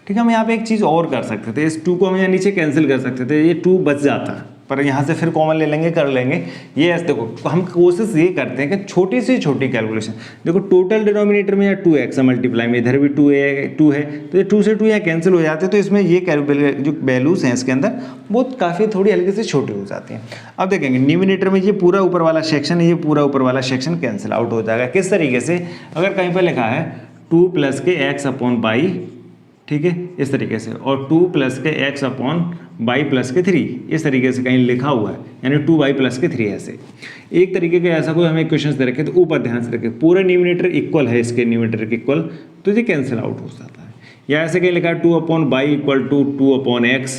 ठीक है, हम यहाँ पे एक चीज़ और कर सकते थे, इस 2 को हम यहाँ नीचे कैंसिल कर सकते थे, ये 2 बच जाता, पर यहाँ से फिर कॉमन ले लेंगे, कर लेंगे ये ऐसे। देखो हम कोशिश ये करते हैं कि छोटी से छोटी कैलकुलेशन, देखो टोटल डिनोमिनेटर में या 2x मल्टीप्लाई में इधर भी 2 है तो ये 2 से 2 यहाँ कैंसिल हो जाते हैं, तो इसमें ये जो वैल्यूज़ हैं इसके अंदर वो काफ़ी थोड़ी हल्की से छोटी हो जाती हैं। अब देखेंगे न्यूमिनेटर में ये पूरा ऊपर वाला सेक्शन है, ये पूरा ऊपर वाला सेक्शन कैंसिल आउट हो जाएगा। किस तरीके से, अगर कहीं पर लिखा है 2 प्लस के x अपॉन बाई, ठीक है इस तरीके से, और 2 प्लस के x अपॉन बाई प्लस के 3 इस तरीके से कहीं लिखा हुआ है, यानी 2y प्लस के 3 ऐसे एक तरीके का ऐसा कोई हमें क्वेश्चन दे रखे तो ऊपर ध्यान से रखें पूरा न्यूमिनेटर इक्वल है इसके न्यूमिनेटर के इक्वल, तो ये कैंसिल आउट हो जाता है। या ऐसे कहीं लिखा है 2 upon by equal to 2 upon x,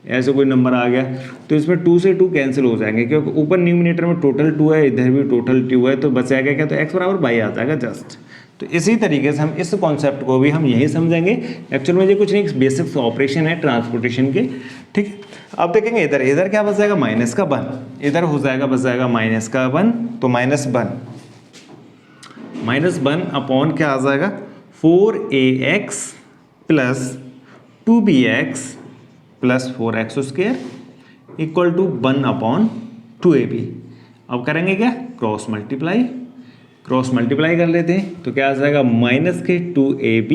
ऐसे कोई नंबर आ गया तो इसमें 2 से 2 कैंसिल हो जाएंगे, क्योंकि ऊपर न्यूमिनेटर में टोटल 2 है, इधर भी टोटल 2 है, तो बचाएगा क्या, तो x बराबर बाई आ जाएगा जस्ट। तो इसी तरीके से हम इस कॉन्सेप्ट को भी हम यही समझेंगे। एक्चुअल में ये कुछ नहीं, बेसिक ऑपरेशन है ट्रांसपोर्टेशन के, ठीक है। अब देखेंगे इधर क्या बच जाएगा माइनस का 1, इधर हो जाएगा बच जाएगा माइनस का 1, तो माइनस 1 अपॉन क्या आ जाएगा 4ax plus 2bx plus 4x square equal to 1 upon 2ab। अब करेंगे क्या, क्रॉस मल्टीप्लाई कर लेते हैं, तो क्या आ जाएगा माइनस के 2ab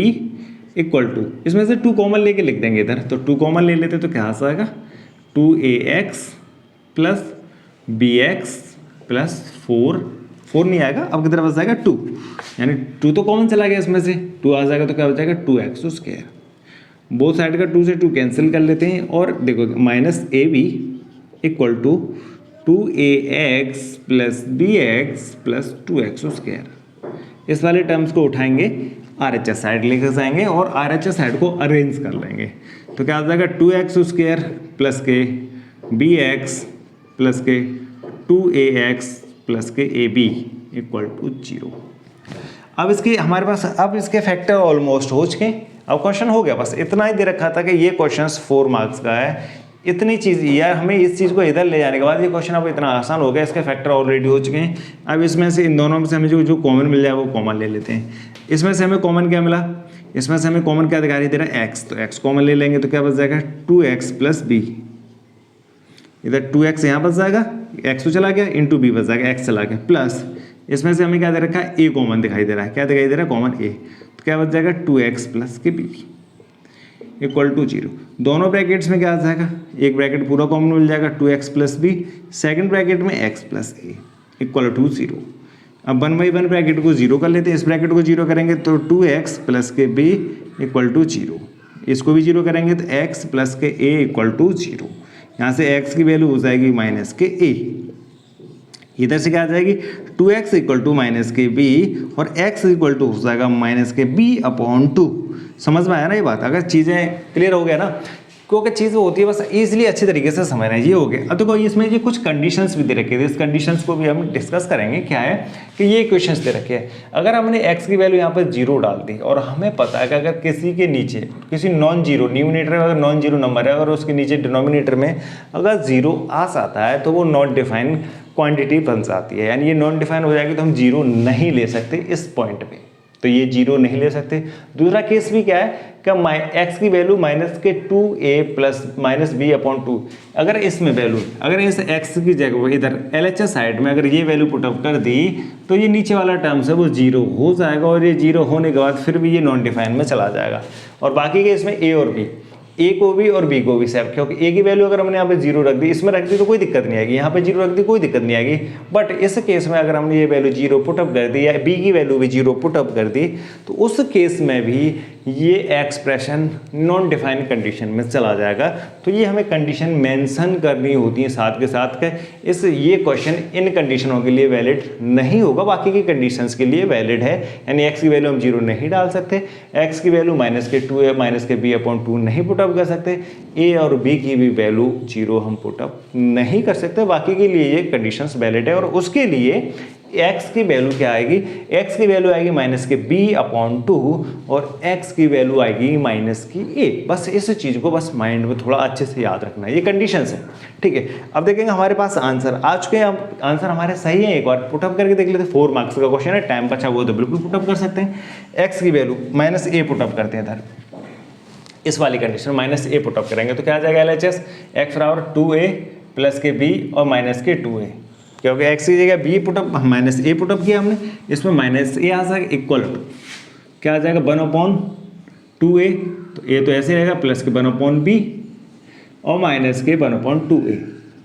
इक्वल टू, इसमें से 2 कॉमन लेके लिख देंगे इधर, तो 2 कॉमन ले लेते तो क्या आ जाएगा 2ax प्लस bx प्लस 4 नहीं आएगा, अब किधर बच जाएगा 2, यानी 2 तो कॉमन चला गया, इसमें से 2 आ जाएगा तो क्या बच जाएगा 2x स्क्वायर। बोथ साइड का 2 से 2 कैंसिल कर लेते हैं, और देखो minus ab equal to 2ax plus bx plus 2x square. इस वाले टर्म्स को उठाएंगे, RHS साइड लेकर जाएंगे और RHS साइड को अरेंज कर लेंगे, तो क्या आ जाएगा 2x स्क्वायर प्लस के bx प्लस के 2ax प्लस के ab इक्वल टू 0। अब इसके हमारे पास अब इसके फैक्टर ऑलमोस्ट हो चुके, अब क्वेश्चन हो गया, बस इतना ही दे रखा था कि ये क्वेश्चन 4 मार्क्स का है, इतनी चीज़ यार हमें इस चीज़ को इधर ले जाने के बाद ये क्वेश्चन अब इतना आसान हो गया, इसके फैक्टर ऑलरेडी हो चुके हैं। अब इसमें से इन दोनों में से हमें जो कॉमन मिल जाए वो कॉमन ले लेते हैं। इसमें से हमें कॉमन क्या मिला, इसमें से हमें कॉमन क्या दिखाई दे रहा है x, तो x कॉमन ले लेंगे तो क्या बच जाएगा 2x प्लस b, इधर 2x यहाँ बच जाएगा, x तो चला गया, इंटू b बच जाएगा, x चला गया, प्लस इसमें से हमें क्या दे रखा है a कॉमन दिखाई दे रहा है, क्या दिखाई दे रहा है कॉमन a, तो क्या बच जाएगा 2x प्लस के b इक्वल टू 0। दोनों ब्रैकेट्स में क्या आ जाएगा, एक ब्रैकेट पूरा कॉमन मिल जाएगा 2x plus b, second bracket में x plus a equal to 0। अब 1/1 ब्रैकेट को 0 कर लेते हैं, इस ब्रैकेट को 0 करेंगे तो 2x प्लस के b इक्वल टू 0, इसको भी 0 करेंगे तो x प्लस के a इक्वल टू 0। यहाँ से x की वैल्यू हो जाएगी माइनस के a, इधर से क्या आ जाएगी 2x इक्वल टू माइनस के b और x इक्वल टू हो जाएगा माइनस के b अपॉन 2। समझ में आया ना ये बात, अगर चीज़ें क्लियर हो गया ना, क्योंकि चीज़ वो होती है बस ईजिली अच्छी तरीके से समझना है। ये हो गया। अब देखो इसमें ये कुछ कंडीशंस भी दे रखे हैं, इस कंडीशंस को भी हम डिस्कस करेंगे। क्या है कि ये क्वेश्चंस दे रखे हैं, अगर हमने x की वैल्यू यहाँ पर 0 डाल दी और हमें पता है कि अगर किसी के नीचे किसी नॉन जीरो न्यूमिनेटर में अगर नॉन जीरो नंबर है, अगर उसके नीचे डिनोमिनेटर में अगर 0 आ जाता है तो वो नॉट डिफाइन क्वांटिटी बन जाती है, यानी ये नॉन डिफाइन हो जाएगी, तो हम 0 नहीं ले सकते इस पॉइंट पे, तो ये 0 नहीं ले सकते। दूसरा केस भी क्या है कि x की वैल्यू -2a प्लस -b/2, अगर इसमें वैल्यू अगर इस x की जगह इधर LHS साइड में अगर ये वैल्यू पुटअप कर दी तो ये नीचे वाला टर्म्स है वो 0 हो जाएगा, और ये 0 होने के बाद फिर भी ये नॉन डिफाइन में चला जाएगा। और बाकी के इसमें a और b, ए को भी और बी को भी सेव, क्योंकि ए की वैल्यू अगर हमने यहाँ पे 0 रख दी, इसमें रख दी तो कोई दिक्कत नहीं आएगी, यहाँ पे 0 रख दी कोई दिक्कत नहीं आएगी। बट इस केस में अगर हमने ये वैल्यू 0 पुटअप कर दी या बी की वैल्यू भी 0 पुटअप कर दी तो उस केस में भी ये एक्सप्रेशन नॉन डिफाइंड कंडीशन में चला जाएगा। तो ये हमें कंडीशन मेंशन करनी होती है साथ के साथ के इस ये क्वेश्चन इन कंडीशनों के लिए वैलिड नहीं होगा, बाकी की कंडीशंस के लिए वैलिड है। यानी एक्स की वैल्यू हम 0 नहीं डाल सकते, एक्स की वैल्यू -2 या -b/2 नहीं पुटअप कर सकते, ए और बी की भी वैल्यू 0 हम पुटअप नहीं कर सकते, बाकी के लिए ये कंडीशंस वैलिड है। और उसके लिए x की वैल्यू क्या आएगी, x की वैल्यू आएगी -b/2 और x की वैल्यू आएगी -a। बस इस चीज़ को बस माइंड में थोड़ा अच्छे से याद रखना है, ये कंडीशंस है। ठीक है, अब देखेंगे हमारे पास आंसर आ चुके हैं, अब आंसर हमारे सही है, एक बार पुटअप करके देख लेते हैं। 4 मार्क्स का क्वेश्चन है, टाइम बचा वो तो बिल्कुल पुटअप कर सकते हैं। x की वैल्यू -a पुटअप करते हैं इधर, इस वाली कंडीशन -a पुटअप करेंगे तो क्या आ जाएगा LHS x बराबर 2a प्लस के b और माइनस के 2a, क्योंकि x की जगह b पुटअप -a पुटअप किया हमने, इसमें -a आ जाएगा इक्वल टू क्या आ जाएगा 1/2a, तो a तो ऐसे रहेगा प्लस के 1/b और माइनस के 1/2a,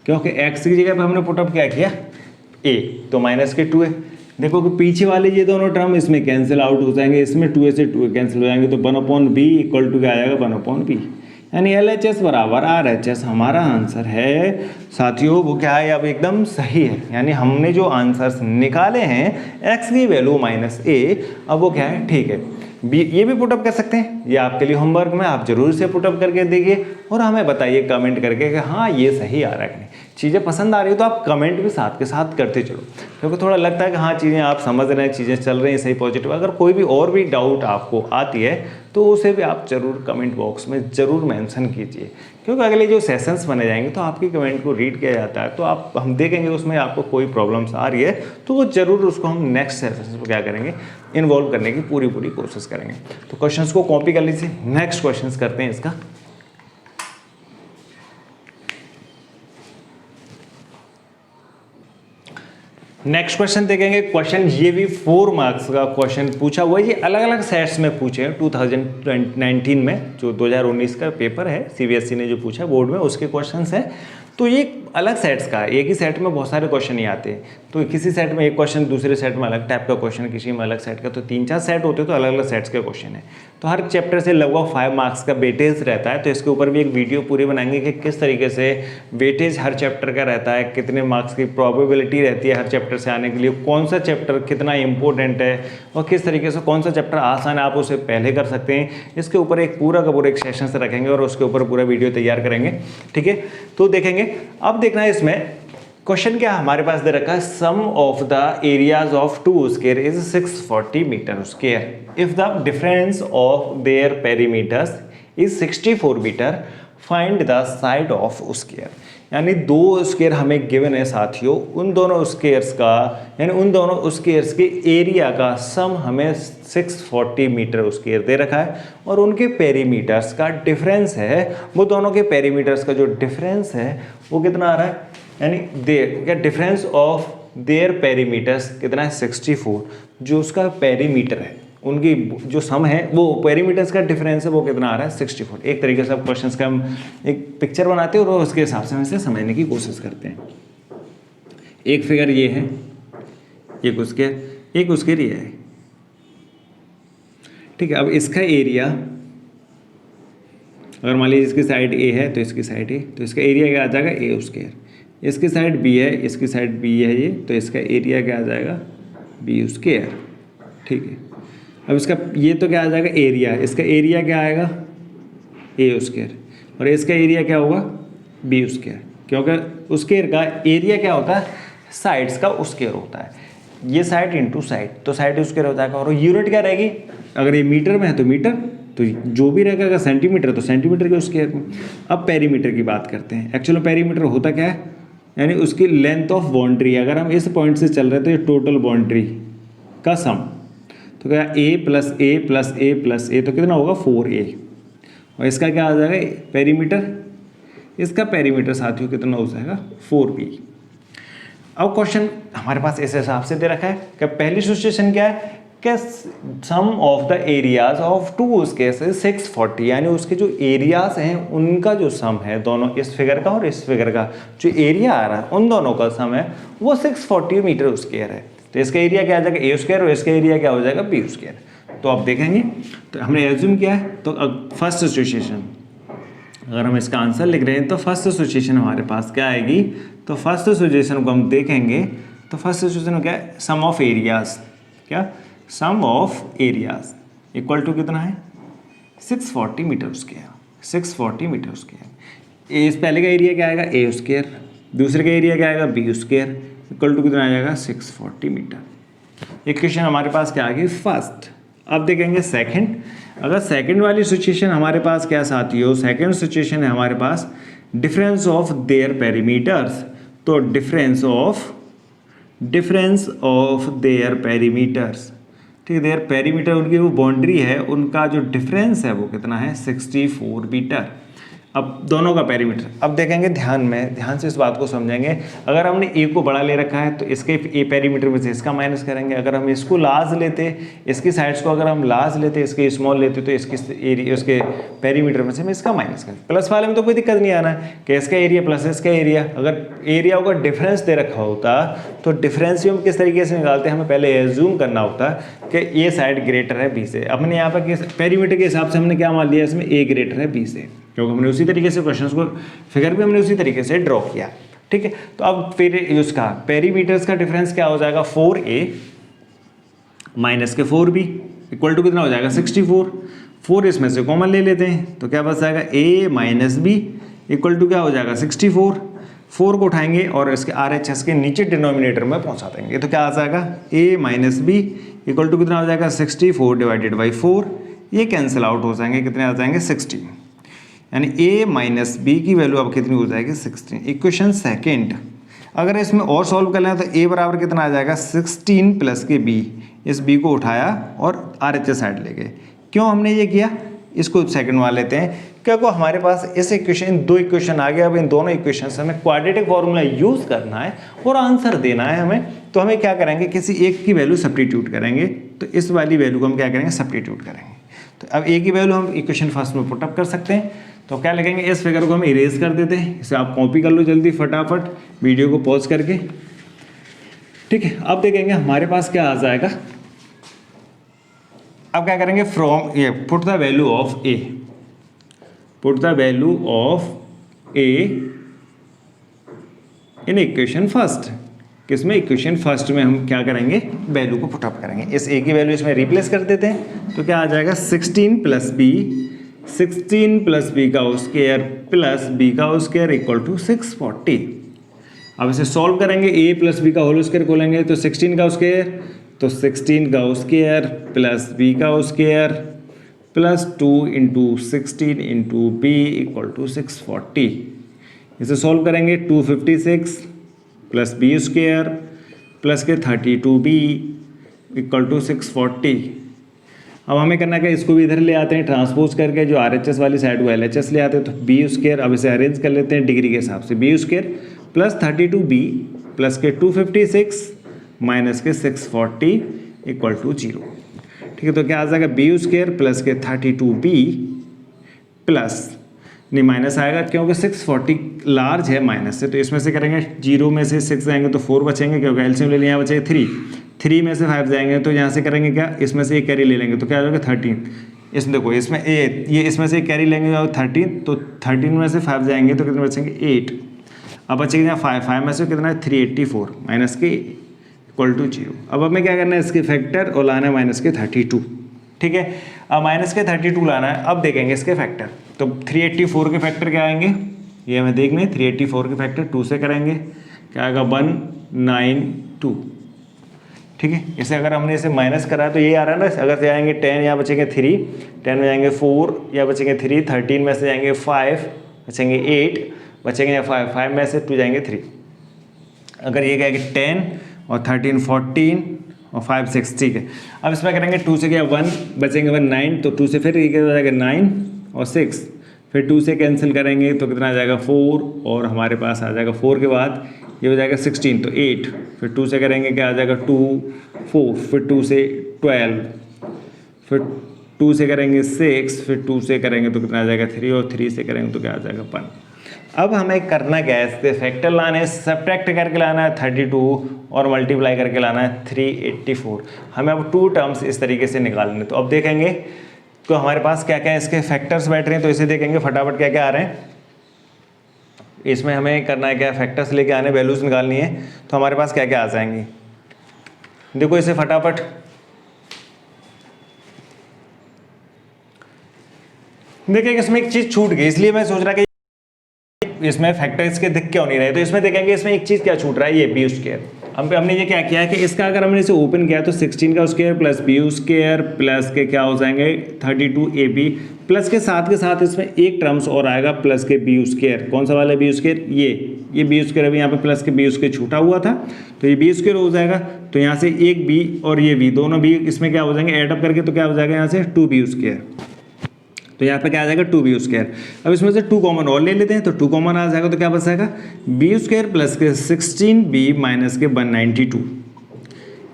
क्योंकि x की जगह पर हमने पुटअप क्या किया a, तो माइनस के 2a। देखो कि पीछे वाले ये दोनों टर्म इसमें कैंसिल आउट हो जाएंगे, इसमें 2a से 2a कैंसिल हो जाएंगे, तो 1/b इक्वल टू क्या आ जाएगा 1/b, यानी LHS बराबर RHS हमारा आंसर है साथियों। वो क्या है अब एकदम सही है, यानी हमने जो आंसर्स निकाले हैं x की वैल्यू -a, अब वो क्या है ठीक है। ये भी पुटअप कर सकते हैं, ये आपके लिए होमवर्क में, आप जरूर से पुटअप करके देखिए और हमें बताइए कमेंट करके कि हाँ ये सही आ रहा है कि नहीं। चीज़ें पसंद आ रही हो तो आप कमेंट भी साथ के साथ करते चलो, क्योंकि थोड़ा लगता है कि हाँ चीज़ें आप समझ रहे हैं, चीज़ें चल रही हैं सही पॉजिटिव। अगर कोई भी और भी डाउट आपको आती है तो उसे भी आप ज़रूर कमेंट बॉक्स में ज़रूर मेंशन कीजिए, क्योंकि अगले जो सेशंस बने जाएंगे तो आपकी कमेंट को रीड किया जाता है, तो आप हम देखेंगे उसमें आपको कोई प्रॉब्लम्स आ रही है तो वो ज़रूर उसको हम नेक्स्ट सेशंस में क्या करेंगे इन्वॉल्व करने की पूरी कोशिश करेंगे। तो क्वेश्चंस को कॉपी कर लीजिए, नेक्स्ट क्वेश्चंस करते हैं इसका। नेक्स्ट क्वेश्चन देखेंगे। क्वेश्चन ये भी 4 मार्क्स का क्वेश्चन पूछा हुआ है, ये अलग अलग सेट्स में पूछे हैं 2019 में, जो 2019 का पेपर है CBSE ने जो पूछा बोर्ड में उसके क्वेश्चंस हैं। तो ये अलग सेट्स का, एक ही सेट में बहुत सारे क्वेश्चन ही आते हैं, तो किसी सेट में एक क्वेश्चन, दूसरे सेट में अलग टाइप का क्वेश्चन, किसी में अलग सेट का, तो 3-4 सेट होते हैं तो अलग अलग सेट्स के क्वेश्चन है। तो हर चैप्टर से लगभग 5 मार्क्स का वेटेज रहता है, तो इसके ऊपर भी एक वीडियो पूरी बनाएंगे कि किस तरीके से वेटेज हर चैप्टर का रहता है, कितने मार्क्स की प्रोबेबिलिटी रहती है हर चैप्टर से आने के लिए, कौन सा चैप्टर कितना इंपॉर्टेंट है और किस तरीके से कौन सा चैप्टर आसान है आप उसे पहले कर सकते हैं। इसके ऊपर एक पूरा का पूरा एक सेशन से रखेंगे और उसके ऊपर पूरा वीडियो तैयार करेंगे। ठीक है, तो देखेंगे। अब देखना है इसमें क्वेश्चन क्या हमारे पास दे रखा है, sum of the areas of 2 square is 640 metre square if the difference of their perimeters is 64 metre, find the side of square. यानी 2 स्क्वायर हमें गिवन है साथियों, उन दोनों स्क्वायर्स का यानी उन दोनों स्क्वायर्स के एरिया का सम हमें 640 मीटर स्क्वायर दे रखा है और उनके पेरीमीटर्स का डिफरेंस है, वो दोनों के पेरीमीटर्स का जो डिफरेंस है वो कितना आ रहा है, यानी क्या डिफरेंस ऑफ देयर पेरीमीटर्स कितना है 64, जो उसका पेरीमीटर है उनकी जो सम है वो पेरीमीटर्स का डिफरेंस है वो कितना आ रहा है 64। एक तरीके से क्वेश्चंस का हम एक पिक्चर बनाते हैं और उसके हिसाब से हम इसे समझने की कोशिश करते हैं। एक फिगर ये है, एक उसके ये है। ठीक है, अब इसका एरिया अगर मान लीजिए इसकी साइड A है तो इसकी साइड A, तो इसका एरिया क्या आ जाएगा A स्क्वायर। इसकी साइड B है, इसकी साइड B है ये, तो इसका एरिया क्या आ जाएगा B स्क्वायर। ठीक है, अब इसका ये तो क्या आ जाएगा एरिया, इसका एरिया क्या आएगा A स्क्वायर। और इसका एरिया क्या होगा बी स्क्वायर, क्योंकि स्क्वायर का एरिया क्या होता है साइड्स का स्क्वायर होता है, ये साइड इंटू साइड, तो साइड स्क्वायर हो जाएगा। और यूनिट क्या रहेगी, अगर ये मीटर में है तो मीटर, तो जो भी रहेगा अगर सेंटीमीटर तो सेंटीमीटर के स्क्वायर में। अब पेरीमीटर की बात करते हैं। एक्चुअली पेरीमीटर होता क्या है, यानी उसकी लेंथ ऑफ बाउंड्री, अगर हम इस पॉइंट से चल रहे हैं तो ये टोटल बाउंड्री का सम, तो क्या ए प्लस ए प्लस ए प्लस ए, तो कितना होगा 4a। और इसका क्या आ जाएगा पेरीमीटर, इसका पेरीमीटर साथियों कितना हो जाएगा 4b। अब क्वेश्चन हमारे पास इस हिसाब से दे रखा है कि पहली सिचुएशन क्या है कि sum of the areas of two squares is 640, यानी उसके जो एरियाज हैं उनका जो सम है, दोनों इस फिगर का और इस फिगर का जो एरिया आ रहा है उन दोनों का सम है वो 640 मीटर स्क्वायर है। तो इसका एरिया क्या आ जाएगा ए स्क्वायर और इसका एरिया क्या हो जाएगा बी स्क्वायर। तो आप देखेंगे तो हमने एज्यूम किया है, तो फर्स्ट सिचुएशन अगर हम इसका आंसर लिख रहे हैं तो फर्स्ट सिचुएशन हमारे पास क्या आएगी, तो फर्स्ट सिचुएशन को हम देखेंगे तो फर्स्ट सिचुएशन क्या है सम ऑफ एरियाज, क्या सम ऑफ एरियाज इक्वल टू कितना है 640 मीटर स्क्वायर, 640 मीटर स्क्वायर। इस पहले का एरिया क्या आएगा ए स्क्वायर, दूसरे का एरिया क्या आएगा बी स्क्वायर, इक्वल टू कितना आ जाएगा 640 मीटर। इक्वेशन हमारे पास क्या आ गई फर्स्ट। अब देखेंगे सेकंड। अगर सेकंड वाली सिचुएशन हमारे पास क्या साथियों, सेकंड सिचुएशन है हमारे पास डिफरेंस ऑफ देयर पेरीमीटर्स, तो डिफरेंस ऑफ देयर पेरीमीटर्स, ठीक है, देयर पेरीमीटर उनकी वो बाउंड्री है उनका जो डिफरेंस है वो कितना है 64 मीटर। अब दोनों का पेरीमीटर अब देखेंगे ध्यान से इस बात को समझेंगे। अगर हमने ए को बड़ा ले रखा है तो इसके ए पेरीमीटर में से इसका माइनस करेंगे, अगर हम इसको लार्ज लेते इसकी साइड्स को अगर हम लार्ज लेते इसके स्मॉल लेते तो इसकी एरिया उसके पेरीमीटर में से हम इसका माइनस करें। प्लस वाले में तो कोई दिक्कत नहीं आना है कि इसका एरिया प्लस इसका एरिया, अगर एरिया का डिफरेंस दे रखा होता तो डिफरेंस हम किस तरीके से निकालते हैं, हमें पहले एज्यूम करना होता कि ये साइड ग्रेटर है बी से। हमने यहाँ पर पेरीमीटर के हिसाब से हमने क्या मान लिया, इसमें ए ग्रेटर है बी से, क्योंकि हमने उसी तरीके से क्वेश्चंस को फिगर भी हमने उसी तरीके से ड्रॉ किया, ठीक है। तो अब फिर उसका पेरीमीटर्स का डिफरेंस क्या हो जाएगा 4a माइनस के 4b इक्वल टू कितना हो जाएगा 64। 4 इसमें से कॉमन ले लेते हैं तो क्या बच जाएगा a minus b equal to क्या हो जाएगा 64। 4 को उठाएंगे और इसके RHS के नीचे डिनोमिनेटर में पहुंचा देंगे तो क्या आ जाएगा a minus b equal to कितना हो जाएगा 64 डिवाइडेड बाई 4, ये कैंसिल आउट हो जाएंगे, कितने आ जाएंगे 16, यानी a माइनस बी की वैल्यू अब कितनी हो जाएगी 16। इक्वेशन सेकेंड अगर इसमें और सॉल्व कर लें तो a बराबर कितना आ जाएगा 16 प्लस के b, इस b को उठाया और RHS साइड ले गए। क्यों हमने ये किया, इसको सेकंड वाला लेते हैं क्योंकि हमारे पास इस इक्वेशन दो इक्वेशन आ गया। अब इन दोनों इक्वेशन से हमें क्वाड्रेटिक फॉर्मूला यूज़ करना है और आंसर देना है हमें, तो हमें क्या करेंगे किसी एक की वैल्यू सब्स्टिट्यूट करेंगे, तो इस वाली वैल्यू को हम क्या करेंगे सब्स्टिट्यूट करेंगे। तो अब a की वैल्यू हम इक्वेशन फर्स्ट में पुटअप कर सकते हैं, तो क्या लिखेंगे इस फिगर को हम इरेज कर देते हैं, इसे आप कॉपी कर लो जल्दी फटाफट वीडियो को पॉज करके, ठीक है। अब देखेंगे हमारे पास क्या आ जाएगा। अब क्या करेंगे फ्रॉम ये put the value of a, put the value of a in equation first. किसमें इक्वेशन फर्स्ट में हम क्या करेंगे वैल्यू को पुटअप करेंगे, इस a की वैल्यू इसमें रिप्लेस कर देते हैं तो क्या आ जाएगा 16 प्लस बी का स्क्वायर प्लस बी का स्क्वायर इक्वल टू 640। अब इसे सॉल्व करेंगे a प्लस बी का होल स्क्वायर खोलेंगे तो 16 का स्क्वायर, तो 16 का स्क्वायर प्लस बी का square plus 2 into 16 into b equal to 640। इसे सॉल्व करेंगे 256 प्लस बी स्क्वायर प्लस के 32b इक्वल टू 640। अब हमें करना क्या, इसको भी इधर ले आते हैं ट्रांसपोज करके, जो RHS वाली साइड वो LHS ले आते हैं, तो बी स्क्वायर अब इसे अरेंज कर लेते हैं डिग्री के हिसाब से, B square plus 32b plus के 256 माइनस के 640 इक्वल टू 0, ठीक है। तो क्या आ जाएगा बी स्क्वायर प्लस के 32b प्लस नहीं माइनस आएगा क्योंकि 640 लार्ज है माइनस से, तो इसमें से करेंगे 0 में से 6 जाएंगे तो 4 बचेंगे, क्योंकि एलसीएम ले लिया यहाँ बचेगा 3 में से 5 जाएंगे तो यहाँ से करेंगे क्या, इसमें से एक कैरी ले लेंगे तो क्या आ जाएगा 13। इसमें देखो इसमें ये इसमें से एक कैरी लेंगे 13, तो 13 में से 5 जाएंगे तो कितने बचेंगे 8। अब बचेगा यहाँ 5 में से कितना है 384 माइनस के इक्वल टू 0। अब हमें क्या करना है इसके फैक्टर और लाना है माइनस के 32, ठीक है। अब माइनस के 32 लाना है। अब देखेंगे इसके फैक्टर, तो 384 के फैक्टर क्या आएंगे, ये हमें देखने, 384 के फैक्टर 2 से करेंगे, क्या आएगा 192। ठीक है, इसे अगर हमने इसे माइनस करा तो ये आ रहा है ना, अगर से आएंगे 10, यहाँ बचेंगे 3, 10 में जाएंगे 4, या बचेंगे 3, 13 में से जाएंगे 5, बचेंगे 8, बचेंगे 5 में से 2 जाएंगे 3। अगर ये कहेंगे 10 और 13 14 और 5 6, ठीक है। अब इसमें करेंगे 2 से क्या 1, बचेंगे 1 9, तो 2 से फिर ये क्या हो जाएगा 9 और 6, फिर 2 से कैंसिल करेंगे तो कितना आ जाएगा 4, और हमारे पास आ जाएगा 4 के बाद ये हो जाएगा 16, तो 8, फिर 2 से करेंगे क्या आ जाएगा 2 4, फिर 2 से 12, फिर 2 से करेंगे 6, फिर 2 से करेंगे तो कितना आ जाएगा 3, और 3 से करेंगे तो क्या आ जाएगा 1। अब हमें करना क्या है, इसके फैक्टर लाने हैं, सब्ट्रैक्ट करके लाना है 32 और मल्टीप्लाई करके लाना है 384। हमें अब 2 टर्म्स इस तरीके से निकालने, तो अब देखेंगे तो हमारे पास क्या क्या इसके फैक्टर्स बैठ रहे हैं, तो इसे देखेंगे फटाफट क्या क्या आ रहे हैं। इसमें हमें करना है क्या, फैक्टर्स लेके आने, वैल्यूज निकालनी है, तो हमारे पास क्या क्या आ जाएंगी। देखो इसे फटाफट, देखिए इसमें एक चीज छूट गई, इसलिए मैं सोच रहा कि इसमें फैक्टर्स के दिख क्यों नहीं रहे, तो इसमें देखेंगे इसमें एक चीज क्या छूट रहा है, ये बी स्क्वायर। हमने ये क्या किया है कि इसका अगर हमने इसे ओपन किया तो 16 का square plus b square plus के क्या हो जाएंगे 32ab, प्लस के साथ इसमें एक टर्म्स और आएगा प्लस के बी स्क्वायर। कौन सा वाला बी स्क्वायर, ये बी स्क्वायर अभी यहाँ पे प्लस के बी स्क्वायर छूटा हुआ था, तो ये बी स्क्वायर हो जाएगा। तो यहाँ से एक बी और ये बी, दोनों बी इसमें क्या हो जाएंगे एडअप करके, तो क्या हो जाएगा यहाँ से 2b स्क्वायर, तो यहाँ पे क्या आ जाएगा 2b स्क्वायर। अब इसमें से 2 कॉमन और ले लेते हैं, तो 2 कॉमन आ जाएगा, तो क्या बच जाएगा b स्क्वायर प्लस के 16b माइनस के 192।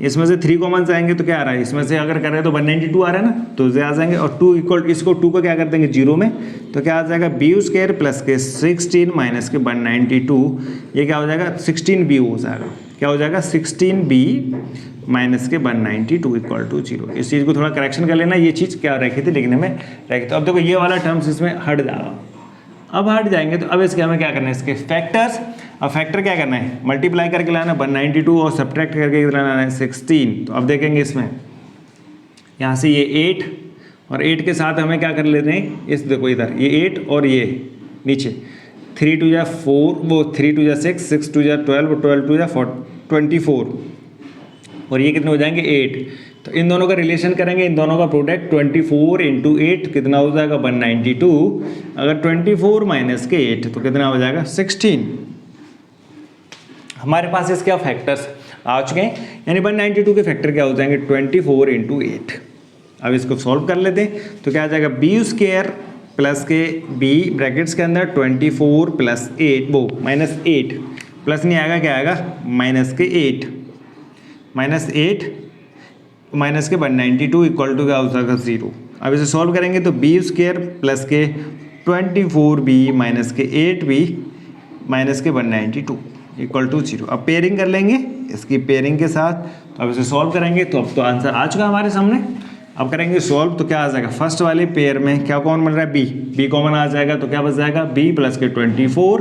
इसमें से 3 कॉमन आएंगे तो क्या आ रहा है, इसमें से अगर कर रहे हैं तो 192 आ रहा है ना, तो ये आ जाएंगे, और 2 इक्वल इसको 2 को क्या कर देंगे 0 में, तो क्या आ जाएगा b स्क्वायर प्लस के 16 माइनस के 192, ये क्या हो जाएगा 16b हो जाएगा, क्या हो जाएगा 16b माइनस के 192 इक्वल टू 0। इस चीज़ को थोड़ा करेक्शन कर लेना, ये चीज़ क्या रखी थी लिखने में रखी। तो अब देखो ये वाला टर्म्स इसमें हट जाएगा, अब हट जाएंगे तो अब इसके हमें क्या करना है, इसके फैक्टर्स। अब फैक्टर क्या करना है, मल्टीप्लाई करके लाना 192 और सब्ट्रैक्ट करके लाना है 16। तो अब देखेंगे इसमें यहाँ से ये 8 और 8 के साथ हमें क्या कर लेते हैं, इस देखो इधर ये 8 और ये नीचे 3 2 4, वो 3 2 6, 6 2 12, 12 2 24, और ये कितने हो जाएंगे 8। तो इन दोनों का रिलेशन करेंगे, इन दोनों का प्रोडक्ट 24 × 8 कितना हो जाएगा 192। अगर 24 माइनस के 8 तो कितना हो जाएगा 16। हमारे पास इसके फैक्टर्स आ चुके हैं, यानी 192 के फैक्टर क्या हो जाएंगे 24 × 8। अब इसको सॉल्व कर लेते हैं, तो क्या आ जाएगा बी स्क्वायर प्लस के बी ब्रैकेट्स के अंदर 24 प्लस 8 वो माइनस 8, प्लस नहीं आएगा क्या आएगा माइनस के 8 माइनस के 192 इक्वल टू क्या हो जाएगा 0। अब इसे सॉल्व करेंगे तो बी स्क्वायर प्लस के 24b माइनस के 8b माइनस के 192 इक्वल टू 0। अब पेयरिंग कर लेंगे इसकी पेयरिंग के साथ, तो अब इसे सॉल्व करेंगे, तो अब तो आंसर आ चुका हमारे सामने। अब करेंगे सॉल्व, तो क्या आ जाएगा फर्स्ट वाले पेयर में क्या कॉमन मिल रहा है b कॉमन आ जाएगा, तो क्या बच जाएगा b प्लस के 24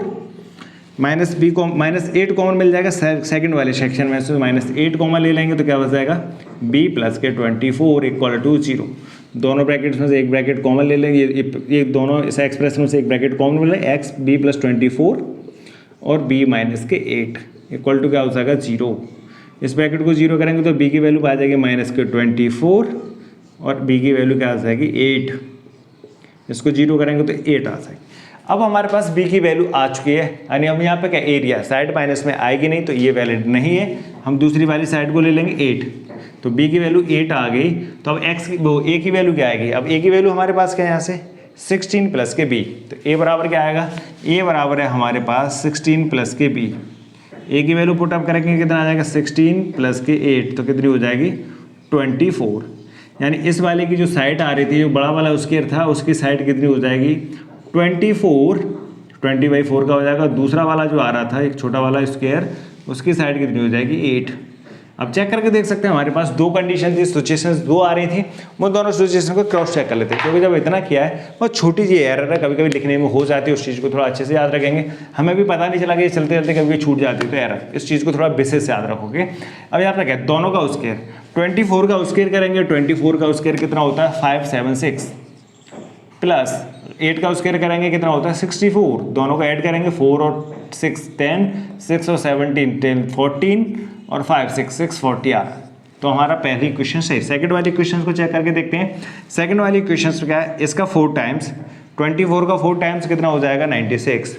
माइनस बी को माइनस 8 कॉमन मिल जाएगा सेकंड वाले सेक्शन में से, माइनस 8 कॉमन ले लेंगे तो क्या बच जाएगा b प्लस के 24 इक्वल टू 0। दोनों ब्रैकेट्स में से एक ब्रैकेट कॉमन ले लेंगे, ये दोनों इस एक्सप्रेशन में से एक ब्रैकेट कॉमन मिल रहा है x b प्लस 24 और b माइनस के 8 इक्वल टू क्या हो जाएगा 0। इस ब्रैकेट को 0 करेंगे तो b की वैल्यू आ जाएगी माइनस के 24 और b की वैल्यू क्या आ जाएगी 8। इसको 0 करेंगे तो 8 आ जाएगी। अब हमारे पास b की वैल्यू आ चुकी है, यानी हम यहाँ पे क्या एरिया साइड माइनस में आएगी नहीं, तो ये वैलिड नहीं है। हम दूसरी वाली साइड को ले लेंगे 8, तो b की वैल्यू 8 आ गई। तो अब x की वो a की वैल्यू क्या आएगी, अब a की वैल्यू हमारे पास क्या है यहाँ से 16 प्लस के b, तो a बराबर क्या आएगा, a बराबर है हमारे पास 16 प्लस के b। a की वैल्यू पुटअप करेंगे कितना आ जाएगा 16 प्लस के 8, तो कितनी हो जाएगी 24। यानी इस वाले की जो साइड आ रही थी, जो बड़ा वाला स्क्वायर था, उसकी साइड कितनी हो जाएगी 24, 20/4 का हो जाएगा। दूसरा वाला जो आ रहा था एक छोटा वाला स्क्वायर, उसकी साइड कितनी हो जाएगी 8। अब चेक करके देख सकते हैं, हमारे पास दो कंडीशन थी, सिचुएशंस दो आ रही थी, वो दोनों सिचुएशन को क्रॉस चेक कर लेते हैं, क्योंकि जब इतना किया है बहुत छोटी सी एरर है, कभी कभी लिखने में हो जाती है, उस चीज़ को थोड़ा अच्छे से याद रखेंगे। हमें भी पता नहीं चला कि चलते चलते कभी छूट जाती है तो एरर, इस चीज़ को थोड़ा बेसिस से याद रखोगे। अब यहाँ पर क्या दोनों का स्क्वायर 24 का स्क्वायर करेंगे, 24 का स्क्वायर कितना होता है 576 प्लस 8 का स्क्वायर करेंगे कितना होता है 64, दोनों को ऐड करेंगे 4 और 6 10, 6 और 17 10 14 और 5 6 40 आ रहा है। तो हमारा पहली क्वेश्चन सही। सेकंड वाली क्वेश्चन को चेक करके देखते हैं। सेकंड वाली क्वेश्चन क्या है, इसका 4 टाइम्स 24 का 4 टाइम्स कितना हो जाएगा 96,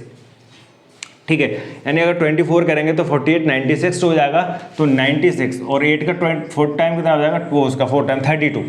ठीक है। यानी अगर 24 करेंगे तो 48 96 हो जाएगा, तो 96 और 8 का 4 टाइम कितना हो जाएगा, वो उसका 4 टाइम 32,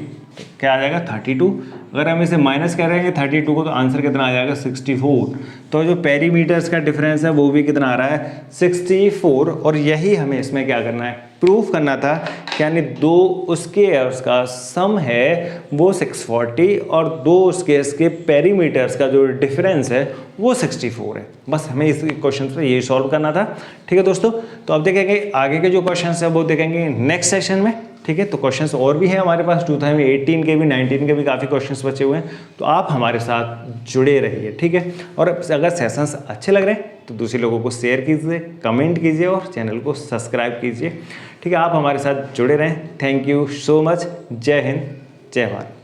क्या आ जाएगा 32। अगर हम इसे माइनस करेंगे 32 को तो आंसर कितना आ जाएगा 64। तो जो पेरीमीटर्स का डिफरेंस है वो भी कितना आ रहा है 64, और यही हमें इसमें क्या करना है, प्रूफ करना था। यानी दो उसके एयर्स का सम है वो 640 और दो उसके इसके पेरीमीटर्स का जो डिफरेंस है वो 64 है। बस हमें इस क्वेश्चन पे ये सॉल्व करना था, ठीक है दोस्तों। तो अब देखेंगे आगे के जो क्वेश्चन है वो देखेंगे नेक्स्ट सेशन में, ठीक है। तो क्वेश्चंस और भी हैं हमारे पास, 2018 के भी 19 के भी काफ़ी क्वेश्चंस बचे हुए हैं, तो आप हमारे साथ जुड़े रहिए, ठीक है। और अगर सेशंस अच्छे लग रहे हैं तो दूसरे लोगों को शेयर कीजिए, कमेंट कीजिए और चैनल को सब्सक्राइब कीजिए, ठीक है। आप हमारे साथ जुड़े रहें। Thank you so much. जय हिंद, जय भारत।